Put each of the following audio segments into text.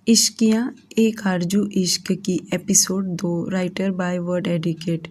इश्कियाँ एक Aarzoo Ishq Ki episode 2 writer by word addict.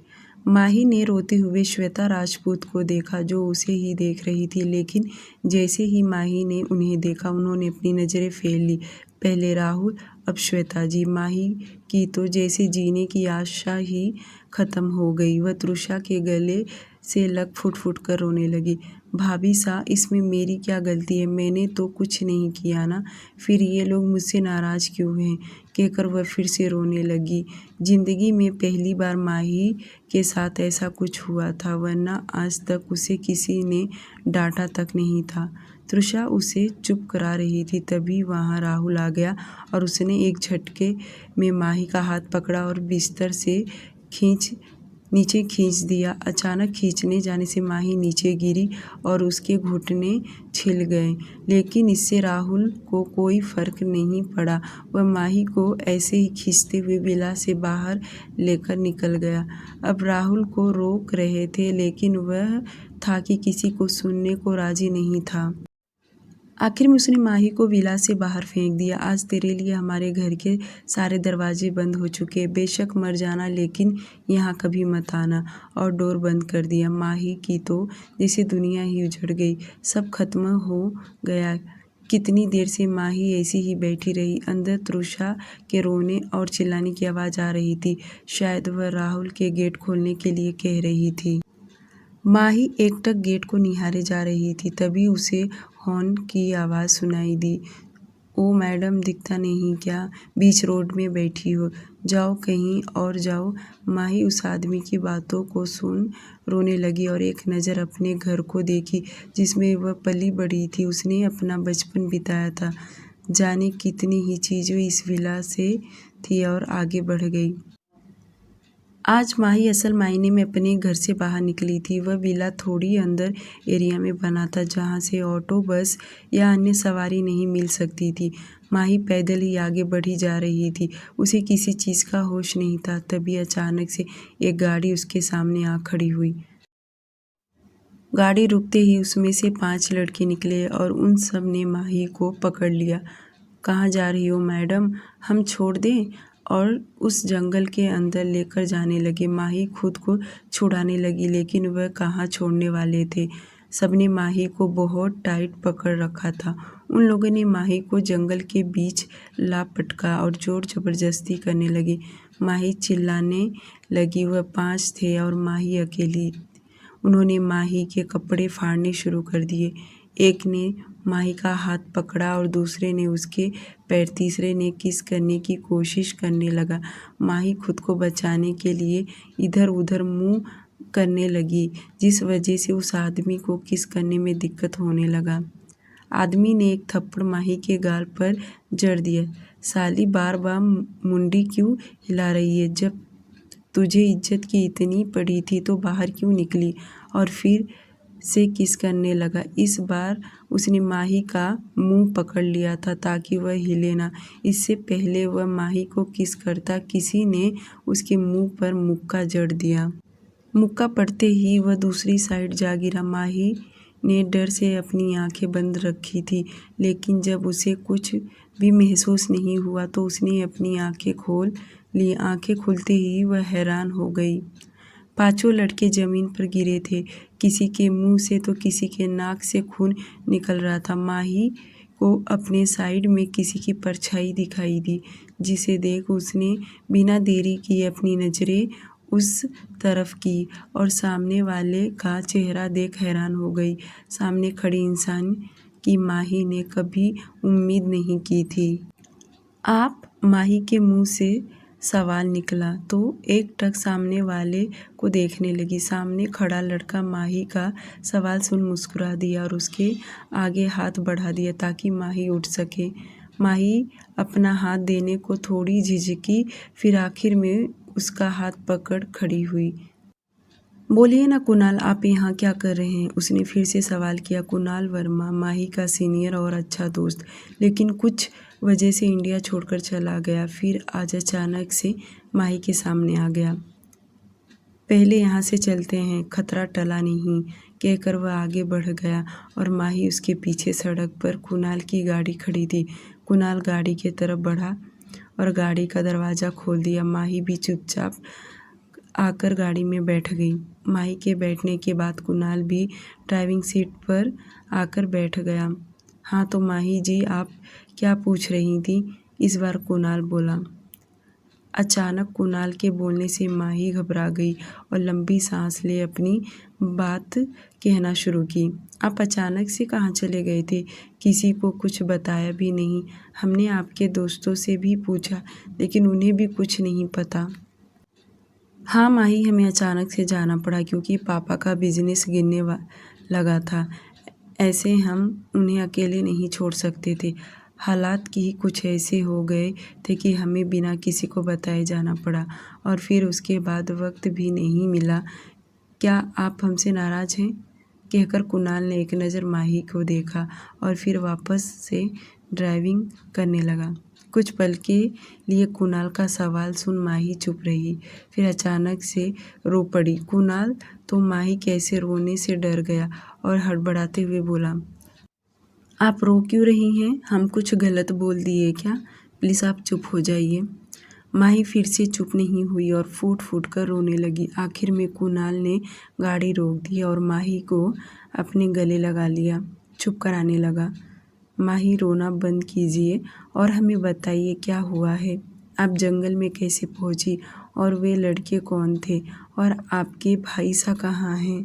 Mahi ने रोते हुए श्वेता राजपूत को देखा जो उसे ही देख रही थी, लेकिन जैसे ही माही ने उन्हें देखा उन्होंने अपनी नज़रें फेर ली। पहले राहुल, अब श्वेता जी। माही की तो जैसे जीने की आशा ही खत्म हो गई। वह तृषा के गले से लग फुट फुट कर रोने लगी। भाभी सा, इसमें मेरी क्या गलती है? मैंने तो कुछ नहीं किया ना, फिर ये लोग मुझसे नाराज़ क्यों हैं? कहकर वह फिर से रोने लगी। जिंदगी में पहली बार माही के साथ ऐसा कुछ हुआ था, वरना आज तक उसे किसी ने डांटा तक नहीं था। तृषा उसे चुप करा रही थी, तभी वहाँ राहुल आ गया और उसने एक झटके में माही का हाथ पकड़ा और बिस्तर से नीचे खींच दिया। अचानक खींचने जाने से माही नीचे गिरी और उसके घुटने छिल गए, लेकिन इससे राहुल को कोई फर्क नहीं पड़ा। वह माही को ऐसे ही खींचते हुए विला से बाहर लेकर निकल गया। अब राहुल को रोक रहे थे, लेकिन वह था कि किसी को सुनने को राजी नहीं था। आखिर में उसने माही को विला से बाहर फेंक दिया। आज तेरे लिए हमारे घर के सारे दरवाजे बंद हो चुके। बेशक मर जाना, लेकिन यहाँ कभी मत आना। और डोर बंद कर दिया। माही की तो जैसे दुनिया ही उजड़ गई, सब खत्म हो गया। कितनी देर से माही ऐसी ही बैठी रही। अंदर तृषा के रोने और चिल्लाने की आवाज़ आ रही थी। शायद वह राहुल के गेट खोलने के लिए कह रही थी। माही एकटक गेट को निहारे जा रही थी, तभी उसे हॉर्न की आवाज़ सुनाई दी। ओ मैडम, दिखता नहीं क्या? बीच रोड में बैठी हो? जाओ, कहीं और जाओ। माही उस आदमी की बातों को सुन रोने लगी और एक नज़र अपने घर को देखी जिसमें वह पली बड़ी थी। उसने अपना बचपन बिताया था। जाने कितनी ही चीज़ें इस विला से थी और आगे बढ़ गई। आज माही असल मायने में अपने घर से बाहर निकली थी। वह विला थोड़ी अंदर एरिया में बना था, जहाँ से ऑटो, बस या अन्य सवारी नहीं मिल सकती थी। माही पैदल ही आगे बढ़ी जा रही थी। उसे किसी चीज़ का होश नहीं था। तभी अचानक से एक गाड़ी उसके सामने आ खड़ी हुई। गाड़ी रुकते ही उसमें से 5 लड़के निकले और उन सब ने माही को पकड़ लिया। कहाँ जा रही हो मैडम? हम छोड़ दें? और उस जंगल के अंदर लेकर जाने लगे। माही खुद को छुड़ाने लगी, लेकिन वह कहाँ छोड़ने वाले थे। सबने माही को बहुत टाइट पकड़ रखा था। उन लोगों ने माही को जंगल के बीच ला पटका और जोर जबरदस्ती करने लगे। माही चिल्लाने लगी। वह 5 थे और माही अकेली। उन्होंने माही के कपड़े फाड़ने शुरू कर दिए। एक ने माही का हाथ पकड़ा और दूसरे ने उसके पैर, तीसरे ने किस करने की कोशिश करने लगा। माही खुद को बचाने के लिए इधर उधर मुंह करने लगी, जिस वजह से उस आदमी को किस करने में दिक्कत होने लगा। आदमी ने एक थप्पड़ माही के गाल पर जड़ दिया। साली, बार बार मुंडी क्यों हिला रही है? जब तुझे इज्जत की इतनी पड़ी थी तो बाहर क्यों निकली? और फिर से किस करने लगा। इस बार उसने माही का मुंह पकड़ लिया था ताकि वह हिले ना। इससे पहले वह माही को किस करता, किसी ने उसके मुंह पर मुक्का जड़ दिया। मुक्का पड़ते ही वह दूसरी साइड जा गिरा। माही ने डर से अपनी आंखें बंद रखी थी, लेकिन जब उसे कुछ भी महसूस नहीं हुआ तो उसने अपनी आंखें खोल ली। आंखें खुलते ही वह हैरान हो गई। 5 लड़के जमीन पर गिरे थे। किसी के मुंह से तो किसी के नाक से खून निकल रहा था। माही को अपने साइड में किसी की परछाई दिखाई दी, जिसे देख उसने बिना देरी किए अपनी नज़रें उस तरफ की और सामने वाले का चेहरा देख हैरान हो गई। सामने खड़े इंसान की माही ने कभी उम्मीद नहीं की थी। आप? माही के मुंह से सवाल निकला तो एकटक सामने वाले को देखने लगी। सामने खड़ा लड़का माही का सवाल सुन मुस्कुरा दिया और उसके आगे हाथ बढ़ा दिया ताकि माही उठ सके। माही अपना हाथ देने को थोड़ी झिझकी, फिर आखिर में उसका हाथ पकड़ खड़ी हुई। बोलिए ना कुणाल, आप यहाँ क्या कर रहे हैं? उसने फिर से सवाल किया। कुणाल वर्मा, माही का सीनियर और अच्छा दोस्त, लेकिन कुछ वजह से इंडिया छोड़कर चला गया, फिर आज अचानक से माही के सामने आ गया। पहले यहाँ से चलते हैं, खतरा टला नहीं, कहकर वह आगे बढ़ गया और माही उसके पीछे। सड़क पर कुणाल की गाड़ी खड़ी थी। कुणाल गाड़ी की तरफ बढ़ा और गाड़ी का दरवाज़ा खोल दिया। माही भी चुपचाप आकर गाड़ी में बैठ गई। माही के बैठने के बाद कुणाल भी ड्राइविंग सीट पर आकर बैठ गया। हाँ तो माही जी, आप क्या पूछ रही थी? इस बार कुणाल बोला। अचानक कुणाल के बोलने से माही घबरा गई और लंबी सांस ले अपनी बात कहना शुरू की। आप अचानक से कहाँ चले गए थे? किसी को कुछ बताया भी नहीं। हमने आपके दोस्तों से भी पूछा लेकिन उन्हें भी कुछ नहीं पता। हाँ माही, हमें अचानक से जाना पड़ा क्योंकि पापा का बिजनेस गिरने लगा था। ऐसे हम उन्हें अकेले नहीं छोड़ सकते थे। हालात ही कुछ ऐसे हो गए थे कि हमें बिना किसी को बताए जाना पड़ा और फिर उसके बाद वक्त भी नहीं मिला। क्या आप हमसे नाराज़ हैं? कहकर कुणाल ने एक नज़र माही को देखा और फिर वापस से ड्राइविंग करने लगा। कुछ पल के लिए कुणाल का सवाल सुन माही चुप रही, फिर अचानक से रो पड़ी। कुणाल तो माही कैसे रोने से डर गया और हड़बड़ाते हुए बोला, आप रो क्यों रही हैं? हम कुछ गलत बोल दिए क्या? प्लीज़ आप चुप हो जाइए। माही फिर से चुप नहीं हुई और फूट फूट कर रोने लगी। आखिर में कुणाल ने गाड़ी रोक दी और माही को अपने गले लगा लिया, चुप कराने लगा। माही, रोना बंद कीजिए और हमें बताइए क्या हुआ है। आप जंगल में कैसे पहुंची और वे लड़के कौन थे और आपके भाईसा कहाँ हैं?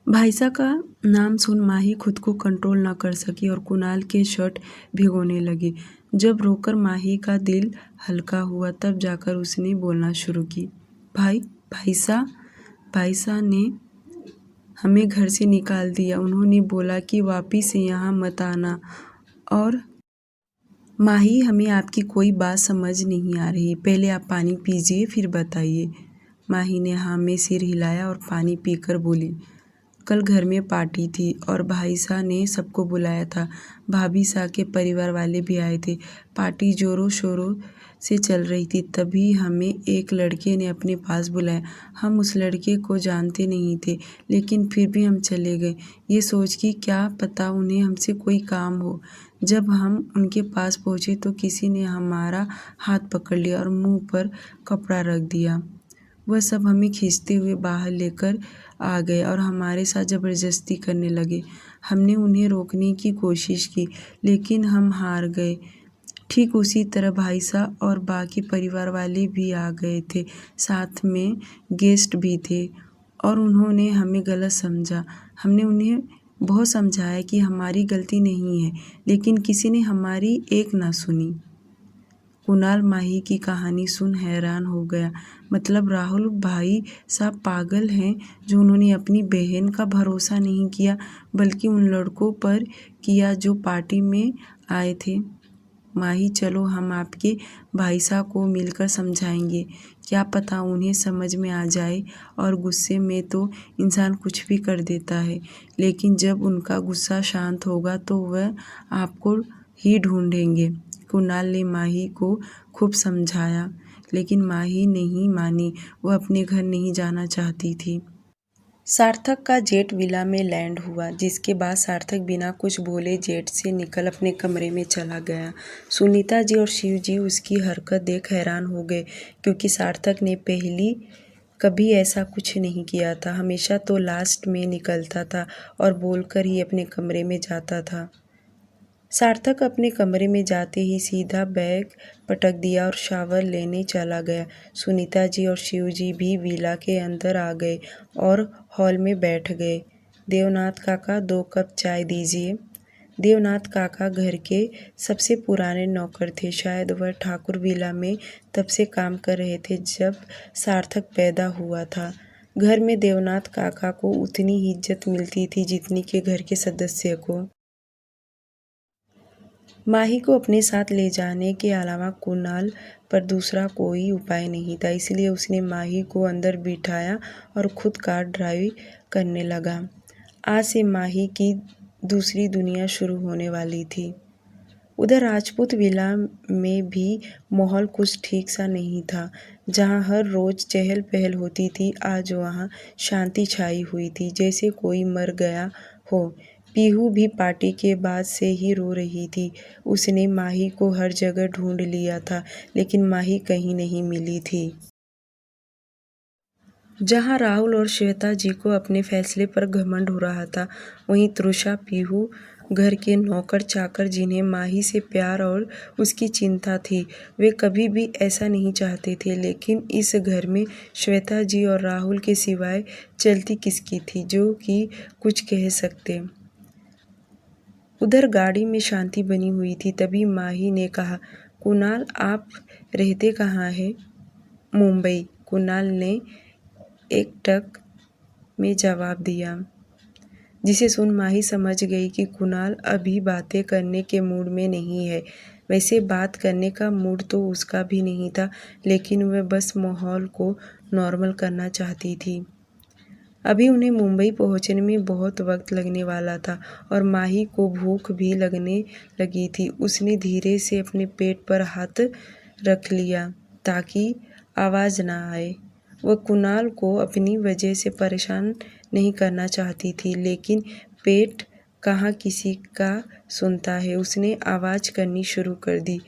भाईसा का नाम सुन माही खुद को कंट्रोल न कर सकी और कुणाल के शर्ट भिगोने लगी। जब रोकर माही का दिल हल्का हुआ तब जाकर उसने बोलना शुरू की। भाईसा भाईसा ने हमें घर से निकाल दिया। उन्होंने बोला कि वापिस यहाँ मत आना। और माही, हमें आपकी कोई बात समझ नहीं आ रही। पहले आप पानी पीजिए फिर बताइए। माही ने हाँ में सिर हिलाया और पानी पीकर बोली, कल घर में पार्टी थी और भाईसा ने सबको बुलाया था। भाभी सा के परिवार वाले भी आए थे। पार्टी जोरों शोरों से चल रही थी। तभी हमें एक लड़के ने अपने पास बुलाया। हम उस लड़के को जानते नहीं थे लेकिन फिर भी हम चले गए, ये सोच कि क्या पता उन्हें हमसे कोई काम हो। जब हम उनके पास पहुँचे तो किसी ने हमारा हाथ पकड़ लिया और मुंह पर कपड़ा रख दिया। वह सब हमें खींचते हुए बाहर लेकर आ गए और हमारे साथ ज़बरदस्ती करने लगे। हमने उन्हें रोकने की कोशिश की लेकिन हम हार गए। ठीक उसी तरह भाईसा और बाकी परिवार वाले भी आ गए थे, साथ में गेस्ट भी थे और उन्होंने हमें गलत समझा। हमने उन्हें बहुत समझाया कि हमारी गलती नहीं है लेकिन किसी ने हमारी एक ना सुनी। कुणाल माही की कहानी सुन हैरान हो गया। मतलब राहुल भाई साहब पागल हैं जो उन्होंने अपनी बहन का भरोसा नहीं किया बल्कि उन लड़कों पर किया जो पार्टी में आए थे। माही, चलो हम आपके भाई साहब को मिलकर समझाएंगे, क्या पता उन्हें समझ में आ जाए। और गुस्से में तो इंसान कुछ भी कर देता है लेकिन जब उनका गुस्सा शांत होगा तो वह आपको ही ढूंढेंगे। कुणाल ने माही को खूब समझाया लेकिन माही नहीं मानी। वह अपने घर नहीं जाना चाहती थी। सार्थक का जेट विला में लैंड हुआ, जिसके बाद सार्थक बिना कुछ बोले जेट से निकल अपने कमरे में चला गया। सुनीता जी और शिव जी उसकी हरकत देख हैरान हो गए क्योंकि सार्थक ने पहली कभी ऐसा कुछ नहीं किया था। हमेशा तो लास्ट में निकलता था और बोलकर ही अपने कमरे में जाता था। सार्थक अपने कमरे में जाते ही सीधा बैग पटक दिया और शावर लेने चला गया। सुनीता जी और शिव जी भी विला के अंदर आ गए और हॉल में बैठ गए। देवनाथ काका, 2 कप चाय दीजिए। देवनाथ काका घर के सबसे पुराने नौकर थे। शायद वह ठाकुर विला में तब से काम कर रहे थे जब सार्थक पैदा हुआ था। घर में देवनाथ काका को उतनी ही इज्जत मिलती थी जितनी कि घर के सदस्य को। माही को अपने साथ ले जाने के अलावा कुणाल पर दूसरा कोई उपाय नहीं था, इसलिए उसने माही को अंदर बिठाया और खुद कार ड्राइव करने लगा। आज से माही की दूसरी दुनिया शुरू होने वाली थी। उधर राजपूत विला में भी माहौल कुछ ठीक सा नहीं था। जहाँ हर रोज चहल पहल होती थी, आज वहाँ शांति छाई हुई थी, जैसे कोई मर गया हो। पीहू भी पार्टी के बाद से ही रो रही थी। उसने माही को हर जगह ढूंढ लिया था, लेकिन माही कहीं नहीं मिली थी। जहाँ राहुल और श्वेता जी को अपने फैसले पर घमंड हो रहा था, वहीं तृषा, पीहू, घर के नौकर चाकर जिन्हें माही से प्यार और उसकी चिंता थी, वे कभी भी ऐसा नहीं चाहते थे। लेकिन इस घर में श्वेता जी और राहुल के सिवाय चलती किसकी थी जो कि कुछ कह सकते। उधर गाड़ी में शांति बनी हुई थी। तभी माही ने कहा, कुणाल, आप रहते कहाँ हैं? मुंबई, कुणाल ने एकटक में जवाब दिया, जिसे सुन माही समझ गई कि कुणाल अभी बातें करने के मूड में नहीं है। वैसे बात करने का मूड तो उसका भी नहीं था, लेकिन वह बस माहौल को नॉर्मल करना चाहती थी। अभी उन्हें मुंबई पहुंचने में बहुत वक्त लगने वाला था और माही को भूख भी लगने लगी थी। उसने धीरे से अपने पेट पर हाथ रख लिया ताकि आवाज़ ना आए। वह कुणाल को अपनी वजह से परेशान नहीं करना चाहती थी, लेकिन पेट कहाँ किसी का सुनता है। उसने आवाज़ करनी शुरू कर दी,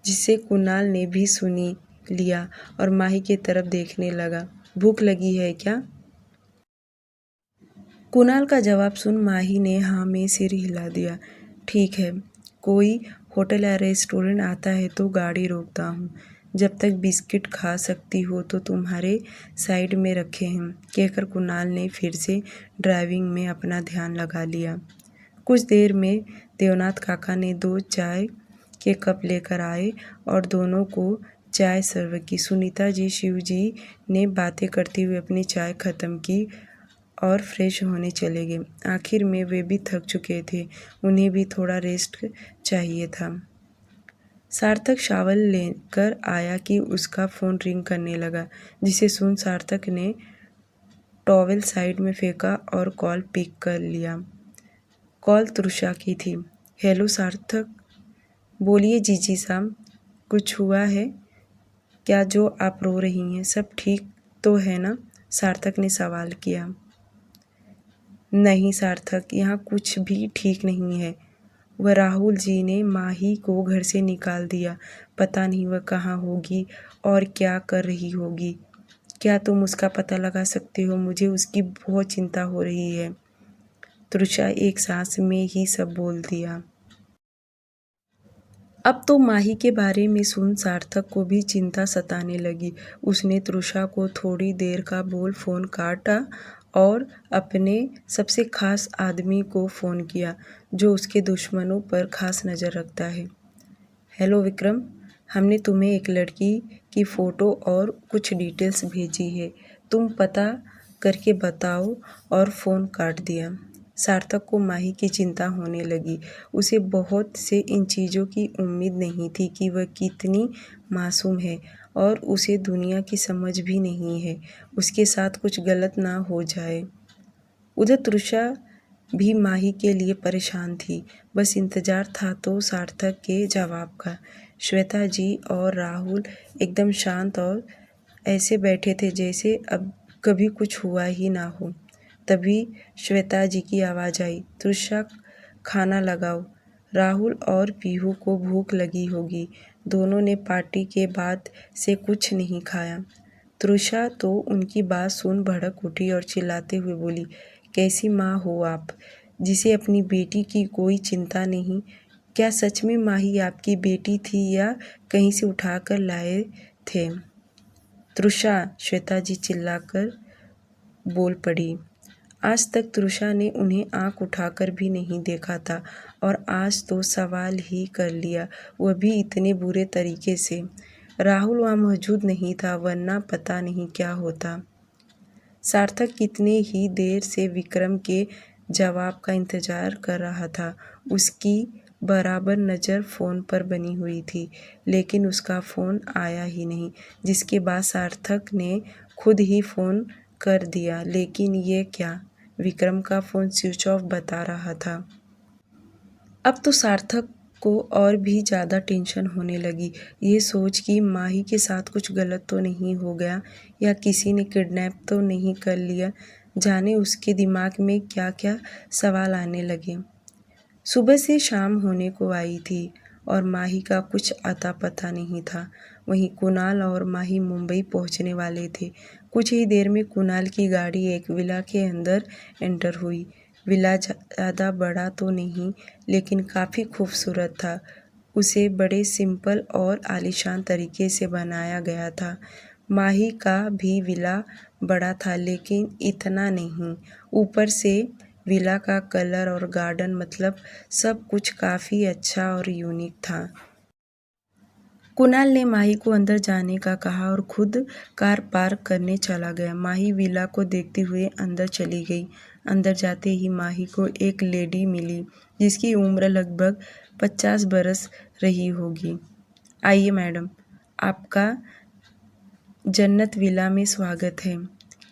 जिसे कुणाल ने भी सुनी लिया और माही की तरफ देखने लगा। भूख लगी है क्या? कुणाल का जवाब सुन माही ने हाँ में सिर हिला दिया। ठीक है, कोई होटल या रेस्टोरेंट आता है तो गाड़ी रोकता हूँ। जब तक बिस्किट खा सकती हो तो तुम्हारे साइड में रखे हैं, कहकर कुणाल ने फिर से ड्राइविंग में अपना ध्यान लगा लिया। कुछ देर में देवनाथ काका ने 2 चाय के कप लेकर आए और दोनों को चाय सर्व की। सुनीता जी, शिव जी ने बातें करते हुए अपनी चाय खत्म की और फ्रेश होने चले गए। आखिर में वे भी थक चुके थे, उन्हें भी थोड़ा रेस्ट चाहिए था। सार्थक शावर लेकर आया कि उसका फ़ोन रिंग करने लगा, जिसे सुन सार्थक ने टॉवेल साइड में फेंका और कॉल पिक कर लिया। कॉल तृषा की थी। हेलो सार्थक, बोलिए जीजी साहब, कुछ हुआ है क्या जो आप रो रही हैं? सब ठीक तो है ना? सार्थक ने सवाल किया। नहीं सार्थक, यहाँ कुछ भी ठीक नहीं है। वह राहुल जी ने माही को घर से निकाल दिया। पता नहीं वह कहाँ होगी और क्या कर रही होगी। क्या तुम उसका पता लगा सकते हो? मुझे उसकी बहुत चिंता हो रही है। तृषा एक सांस में ही सब बोल दिया। अब तो माही के बारे में सुन सार्थक को भी चिंता सताने लगी। उसने तृषा को थोड़ी देर का बोल फ़ोन काटा और अपने सबसे खास आदमी को फ़ोन किया, जो उसके दुश्मनों पर खास नज़र रखता है। हेलो विक्रम, हमने तुम्हें एक लड़की की फ़ोटो और कुछ डिटेल्स भेजी है, तुम पता करके बताओ, और फ़ोन काट दिया। सार्थक को माही की चिंता होने लगी। उसे बहुत से इन चीज़ों की उम्मीद नहीं थी कि वह कितनी मासूम है और उसे दुनिया की समझ भी नहीं है, उसके साथ कुछ गलत ना हो जाए। उधर तृषा भी माही के लिए परेशान थी। बस इंतज़ार था तो सार्थक के जवाब का। श्वेता जी और राहुल एकदम शांत और ऐसे बैठे थे जैसे अब कभी कुछ हुआ ही ना हो। तभी श्वेता जी की आवाज़ आई, तृषा, खाना लगाओ। राहुल और पीहू को भूख लगी होगी, दोनों ने पार्टी के बाद से कुछ नहीं खाया। तृषा तो उनकी बात सुन भड़क उठी और चिल्लाते हुए बोली, कैसी माँ हो आप, जिसे अपनी बेटी की कोई चिंता नहीं? क्या सच में माही आपकी बेटी थी या कहीं से उठाकर लाए थे? तृषा, श्वेता जी चिल्लाकर बोल पड़ी। आज तक तृषा ने उन्हें आंख उठाकर भी नहीं देखा था और आज तो सवाल ही कर लिया, वह भी इतने बुरे तरीके से। राहुल वहाँ मौजूद नहीं था, वरना पता नहीं क्या होता। सार्थक कितने ही देर से विक्रम के जवाब का इंतज़ार कर रहा था। उसकी बराबर नज़र फ़ोन पर बनी हुई थी, लेकिन उसका फ़ोन आया ही नहीं, जिसके बाद सार्थक ने खुद ही फ़ोन कर दिया। लेकिन ये क्या, विक्रम का फ़ोन स्विच ऑफ बता रहा था। अब तो सार्थक को और भी ज़्यादा टेंशन होने लगी, ये सोच कि माही के साथ कुछ गलत तो नहीं हो गया या किसी ने किडनैप तो नहीं कर लिया। जाने उसके दिमाग में क्या क्या सवाल आने लगे। सुबह से शाम होने को आई थी और माही का कुछ अता पता नहीं था। वहीं कुणाल और माही मुंबई पहुंचने वाले थे। कुछ ही देर में कुणाल की गाड़ी एक विला के अंदर एंटर हुई। विला ज़्यादा बड़ा तो नहीं, लेकिन काफ़ी खूबसूरत था। उसे बड़े सिंपल और आलीशान तरीके से बनाया गया था। माही का भी विला बड़ा था, लेकिन इतना नहीं। ऊपर से विला का कलर और गार्डन, मतलब सब कुछ काफ़ी अच्छा और यूनिक था। कुणाल ने माही को अंदर जाने का कहा और खुद कार पार्क करने चला गया। माही विला को देखते हुए अंदर चली गई। अंदर जाते ही माही को एक लेडी मिली जिसकी उम्र लगभग 50 बरस रही होगी। आइए मैडम, आपका जन्नत विला में स्वागत है,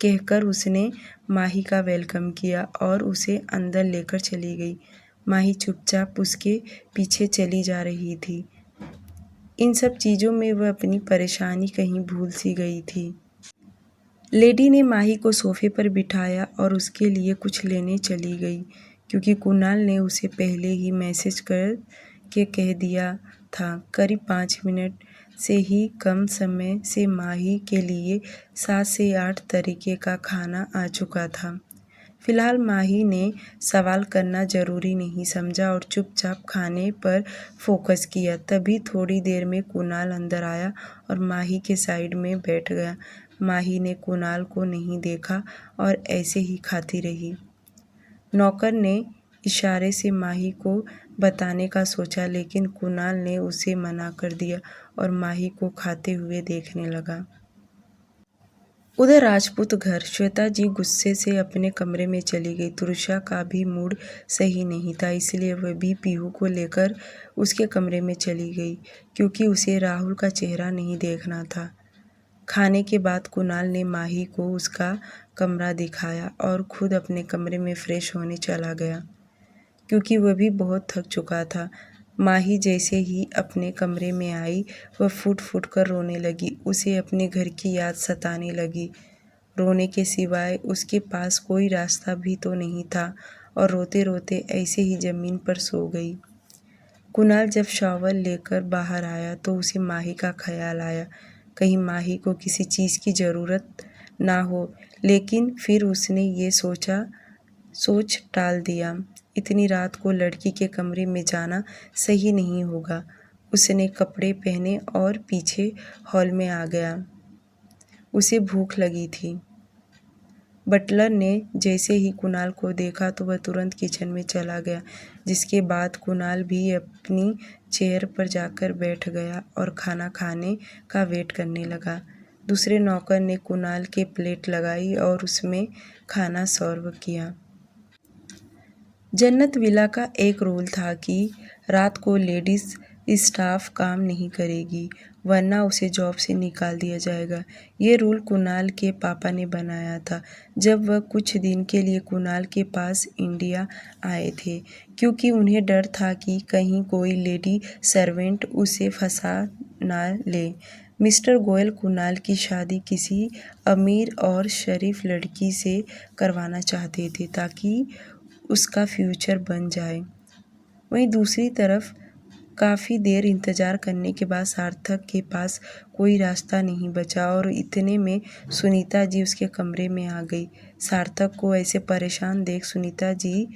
कहकर उसने माही का वेलकम किया और उसे अंदर लेकर चली गई। माही चुपचाप उसके पीछे चली जा रही थी। इन सब चीज़ों में वह अपनी परेशानी कहीं भूल सी गई थी। लेडी ने माही को सोफे पर बिठाया और उसके लिए कुछ लेने चली गई, क्योंकि कुणाल ने उसे पहले ही मैसेज कर के कह दिया था। करीब 5 मिनट से ही कम समय से माही के लिए 7 से 8 तरीके का खाना आ चुका था। फिलहाल माही ने सवाल करना ज़रूरी नहीं समझा और चुपचाप खाने पर फोकस किया। तभी थोड़ी देर में कुणाल अंदर आया और माही के साइड में बैठ गया। माही ने कुणाल को नहीं देखा और ऐसे ही खाती रही। नौकर ने इशारे से माही को बताने का सोचा, लेकिन कुणाल ने उसे मना कर दिया और माही को खाते हुए देखने लगा। उधर राजपूत घर। श्वेता जी गुस्से से अपने कमरे में चली गई। तुरुषा का भी मूड सही नहीं था, इसलिए वह भी पीहू को लेकर उसके कमरे में चली गई, क्योंकि उसे राहुल का चेहरा नहीं देखना था। खाने के बाद कुणाल ने माही को उसका कमरा दिखाया और खुद अपने कमरे में फ्रेश होने चला गया, क्योंकि वह भी बहुत थक चुका था। माही जैसे ही अपने कमरे में आई, वह फूट फूट कर रोने लगी। उसे अपने घर की याद सताने लगी। रोने के सिवाय उसके पास कोई रास्ता भी तो नहीं था और रोते रोते ऐसे ही ज़मीन पर सो गई। कुणाल जब शॉवर लेकर बाहर आया तो उसे माही का ख्याल आया। कहीं माही को किसी चीज़ की ज़रूरत ना हो, लेकिन फिर उसने ये सोच टाल दिया। इतनी रात को लड़की के कमरे में जाना सही नहीं होगा। उसने कपड़े पहने और पीछे हॉल में आ गया। उसे भूख लगी थी। बटलर ने जैसे ही कुणाल को देखा तो वह तुरंत किचन में चला गया, जिसके बाद कुणाल भी अपनी चेयर पर जाकर बैठ गया और खाना खाने का वेट करने लगा। दूसरे नौकर ने कुणाल के प्लेट लगाई और उसमें खाना सर्व किया। जन्नत विला का एक रूल था कि रात को लेडीज़ स्टाफ काम नहीं करेगी, वरना उसे जॉब से निकाल दिया जाएगा। ये रूल कुणाल के पापा ने बनाया था जब वह कुछ दिन के लिए कुणाल के पास इंडिया आए थे, क्योंकि उन्हें डर था कि कहीं कोई लेडी सर्वेंट उसे फंसा ना ले। मिस्टर गोयल कुणाल की शादी किसी अमीर और शरीफ लड़की से करवाना चाहते थे, ताकि उसका फ्यूचर बन जाए। वहीं दूसरी तरफ काफ़ी देर इंतज़ार करने के बाद सार्थक के पास कोई रास्ता नहीं बचा और इतने में सुनीता जी उसके कमरे में आ गई। सार्थक को ऐसे परेशान देख सुनीता जी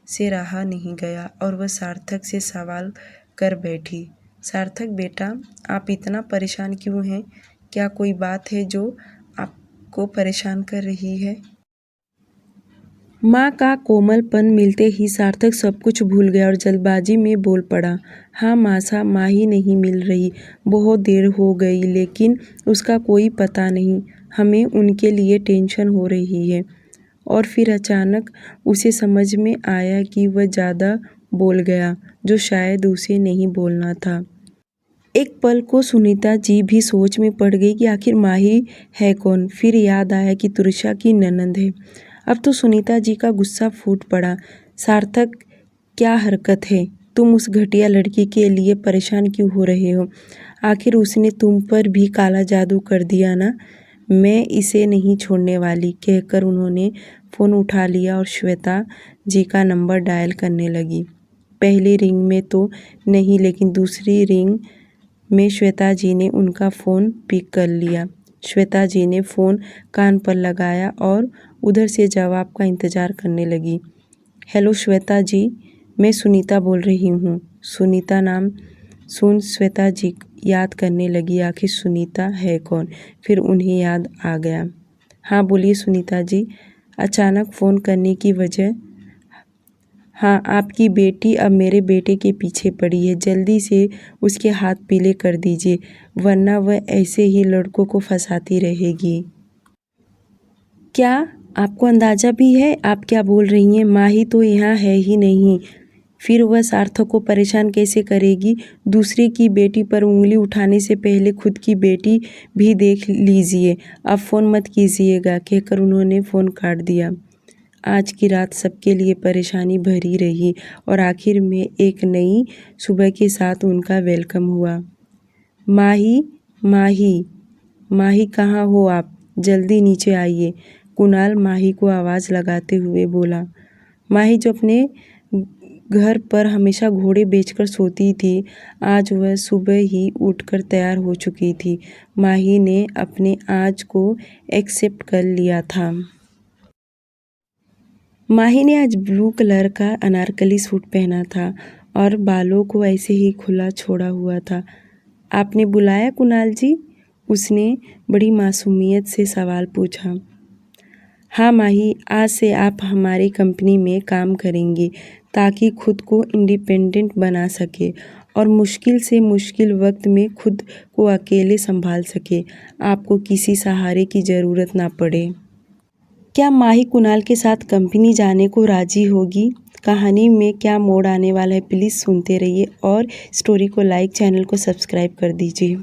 से रहा नहीं गया और वह सार्थक से सवाल कर बैठी। सार्थक बेटा, आप इतना परेशान क्यों हैं? क्या कोई बात है जो आपको परेशान कर रही है? माँ का कोमलपन मिलते ही सार्थक सब कुछ भूल गया और जल्दबाजी में बोल पड़ा। हाँ मासा, माही नहीं मिल रही। बहुत देर हो गई, लेकिन उसका कोई पता नहीं। हमें उनके लिए टेंशन हो रही है। और फिर अचानक उसे समझ में आया कि वह ज़्यादा बोल गया, जो शायद उसे नहीं बोलना था। एक पल को सुनीता जी भी सोच में पड़ गई कि आखिर माही है कौन। फिर याद आया कि तुरुषा की ननंद है। अब तो सुनीता जी का गुस्सा फूट पड़ा। सार्थक, क्या हरकत है? तुम उस घटिया लड़की के लिए परेशान क्यों हो रहे हो? आखिर उसने तुम पर भी काला जादू कर दिया ना? मैं इसे नहीं छोड़ने वाली, कहकर उन्होंने फ़ोन उठा लिया और श्वेता जी का नंबर डायल करने लगी। पहली रिंग में तो नहीं, लेकिन दूसरी रिंग में श्वेता जी ने उनका फ़ोन पिक कर लिया। श्वेता जी ने फ़ोन कान पर लगाया और उधर से जवाब का इंतज़ार करने लगी। हेलो श्वेता जी, मैं सुनीता बोल रही हूँ। सुनीता नाम सुन श्वेता जी याद करने लगी, आखिर सुनीता है कौन? फिर उन्हें याद आ गया। हाँ बोलिए सुनीता जी, अचानक फ़ोन करने की वजह? हाँ, आपकी बेटी अब मेरे बेटे के पीछे पड़ी है, जल्दी से उसके हाथ पीले कर दीजिए, वरना वह ऐसे ही लड़कों को फंसाती रहेगी। क्या आपको अंदाज़ा भी है आप क्या बोल रही हैं? माही तो यहाँ है ही नहीं, फिर वह सार्थक को परेशान कैसे करेगी? दूसरे की बेटी पर उंगली उठाने से पहले खुद की बेटी भी देख लीजिए। अब फ़ोन मत कीजिएगा, कहकर उन्होंने फ़ोन काट दिया। आज की रात सबके लिए परेशानी भरी रही और आखिर में एक नई सुबह के साथ उनका वेलकम हुआ। माही, माही, माही कहाँ हो आप? जल्दी नीचे आइए, कुणाल माही को आवाज़ लगाते हुए बोला। माही जो अपने घर पर हमेशा घोड़े बेचकर सोती थी, आज वह सुबह ही उठकर तैयार हो चुकी थी। माही ने अपने आज को एक्सेप्ट कर लिया था। माही ने आज ब्लू कलर का अनारकली सूट पहना था और बालों को ऐसे ही खुला छोड़ा हुआ था। आपने बुलाया कुणाल जी? उसने बड़ी मासूमियत से सवाल पूछा। हाँ माही, आज से आप हमारी कंपनी में काम करेंगे ताकि खुद को इंडिपेंडेंट बना सके और मुश्किल से मुश्किल वक्त में खुद को अकेले संभाल सके, आपको किसी सहारे की ज़रूरत ना पड़े। क्या माही कुणाल के साथ कंपनी जाने को राज़ी होगी? कहानी में क्या मोड़ आने वाला है, प्लीज़ सुनते रहिए और स्टोरी को लाइक, चैनल को सब्सक्राइब कर दीजिए।